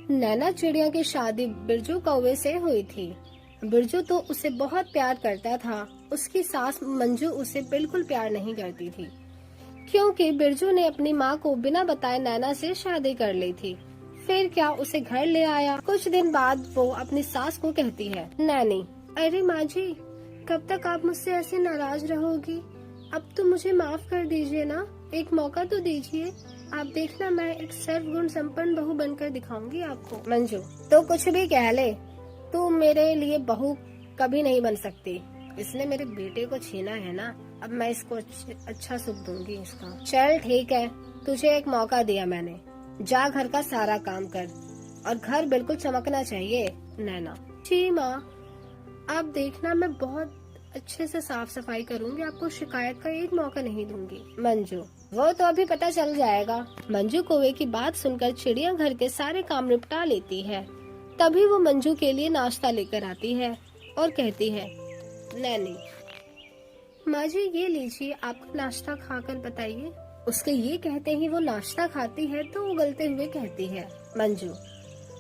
नैना चिड़िया की शादी बिरजू कौवे से हुई थी। बिरजू तो उसे बहुत प्यार करता था। उसकी सास मंजू उसे बिल्कुल प्यार नहीं करती थी, क्योंकि बिरजू ने अपनी माँ को बिना बताए नैना से शादी कर ली थी। फिर क्या उसे घर ले आया। कुछ दिन बाद वो अपनी सास को कहती है, नैनी, अरे माँ जी, कब तक आप मुझसे ऐसे नाराज रहोगी? अब तो मुझे माफ कर दीजिए ना, एक मौका तो दीजिए। आप देखना, मैं एक सर्वगुण संपन्न बहू बनकर दिखाऊंगी आपको। मंजू, तो कुछ भी कह ले, तू मेरे लिए बहू कभी नहीं बन सकती। इसने मेरे बेटे को छीना है ना, अब मैं इसको अच्छा सुख दूंगी इसका। चल ठीक है, तुझे एक मौका दिया मैंने, जा घर का सारा काम कर और घर बिल्कुल चमकना चाहिए। नैना, जी माँ, आप देखना, मैं बहुत अच्छे से साफ सफाई करूंगी, आपको शिकायत का एक मौका नहीं दूंगी। मंजू, वो तो अभी पता चल जाएगा। मंजू कौवे की बात सुनकर चिड़िया घर के सारे काम निपटा लेती है। तभी वो मंजू के लिए नाश्ता लेकर आती है और कहती है, नैनी, माँ जी ये लीजिए, आपका नाश्ता खाकर बताइए। उसके ये कहते ही वो नाश्ता खाती है तो उगलते हुए कहती है, मंजू,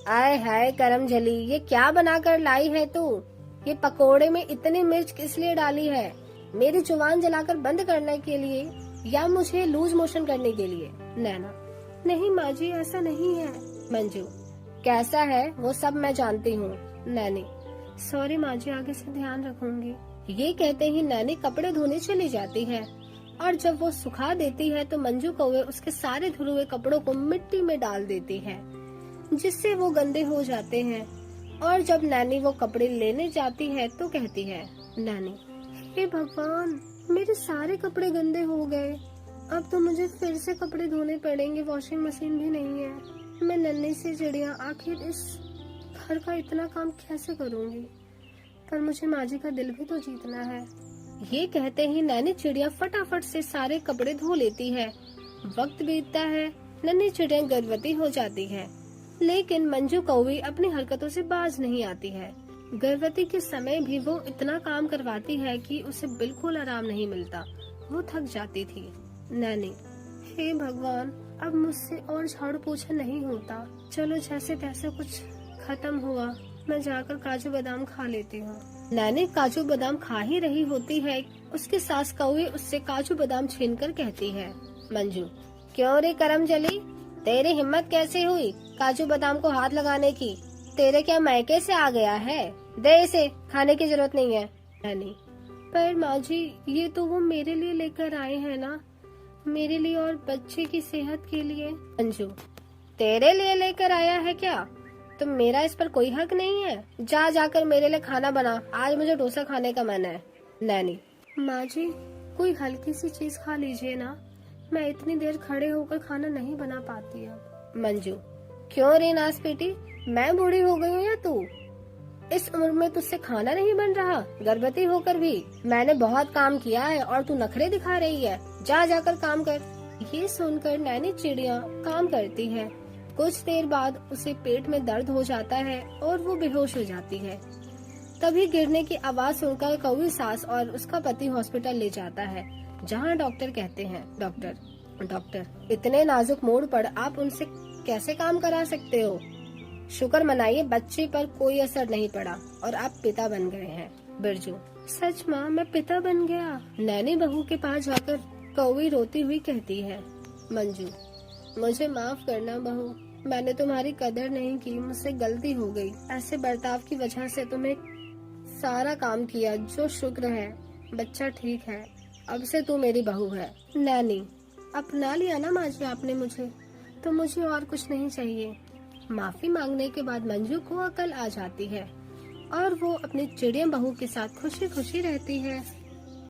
आय हाय करम जली, ये क्या बनाकर लाई है तू? ये पकोड़े में इतनी मिर्च किस लिए डाली है? मेरी जुबान जलाकर बंद करने के लिए या मुझे लूज मोशन करने के लिए? नैना, नहीं माँ जी, ऐसा नहीं है। मंजू, कैसा है वो सब मैं जानती हूँ। नैनी, सॉरी माँ जी, आगे से ध्यान रखूंगी। ये कहते ही नैनी कपड़े धोने चली जाती है और जब वो सुखा देती है तो मंजू कौवे उसके सारे धुले हुए कपड़ों को मिट्टी में डाल देती है, जिससे वो गंदे हो जाते हैं। और जब नैनी वो कपड़े लेने जाती है तो कहती है, नैनी, हे भगवान, मेरे सारे कपड़े गंदे हो गए, अब तो मुझे फिर से कपड़े धोने पड़ेंगे, वॉशिंग मशीन भी नहीं है। मैं नन्ही सी चिड़िया आखिर इस घर का इतना काम कैसे करूँगी? पर मुझे माँ जी का दिल भी तो जीतना है। ये कहते ही नैनी चिड़िया फटाफट से सारे कपड़े धो लेती है। वक्त बीतता है, नन्ही चिड़िया गर्भवती हो जाती है, लेकिन मंजू कौवी अपनी हरकतों से बाज नहीं आती है। गर्भवती के समय भी वो इतना काम करवाती है कि उसे बिल्कुल आराम नहीं मिलता, वो थक जाती थी। नैनी, हे भगवान, अब मुझसे और झाड़ू पोछा नहीं होता, चलो जैसे तैसे कुछ खत्म हुआ, मैं जाकर काजू बादाम खा लेती हूँ। नैनी काजू बादाम खा ही रही होती है, उसकी सास कौवी उससे काजू बादाम छीनकर कहती है, मंजू, क्यों रे करम जली, तेरी हिम्मत कैसे हुई काजू बादाम को हाथ लगाने की? तेरे क्या मायके से आ गया है? दे इसे, खाने की जरूरत नहीं है। नैनी, पर माँ जी, ये तो वो मेरे लिए लेकर आए हैं ना, मेरे लिए और बच्चे की सेहत के लिए। मंजू, तेरे लिए लेकर आया है क्या? तो मेरा इस पर कोई हक नहीं है? जा जाकर मेरे लिए खाना बना, आज मुझे डोसा खाने का मन है। नैनी, माँ जी, कोई हल्की सी चीज खा लीजिए ना, मैं इतनी देर खड़े होकर खाना नहीं बना पाती अब। मंजू, क्यों रे नास बेटी, मैं बूढ़ी हो गई हूँ या तू? इस उम्र में तुझसे खाना नहीं बन रहा? गर्भवती होकर भी मैंने बहुत काम किया है और तू नखरे दिखा रही है, जा जाकर काम कर। ये सुनकर नैनी चिड़िया काम करती है। कुछ देर बाद उसे पेट में दर्द हो जाता है और वो बेहोश हो जाती है। तभी गिरने की आवाज सुनकर कौवी सास और उसका पति हॉस्पिटल ले जाता है, जहाँ डॉक्टर कहते हैं, डॉक्टर, इतने नाजुक मोड़ पर आप उनसे कैसे काम करा सकते हो? शुक्र मनाइए बच्चे पर कोई असर नहीं पड़ा और आप पिता बन गए हैं। बिरजू, सच माँ, मैं पिता बन गया। नैनी बहू के पास जाकर कौवी रोती हुई कहती है, मंजू, मुझे माफ करना बहू, मैंने तुम्हारी कदर नहीं की, मुझसे गलती हो गई। ऐसे बर्ताव की वजह से तुम्हें सारा काम किया, जो शुक्र है बच्चा ठीक है, अब से तू मेरी बहू है। नैनी, अपना लिया ना माँ जी आपने मुझे, तो मुझे और कुछ नहीं चाहिए। माफी मांगने के बाद मंजू को अकल आ जाती है और वो अपनी चिड़िया बहू के साथ खुशी खुशी रहती है।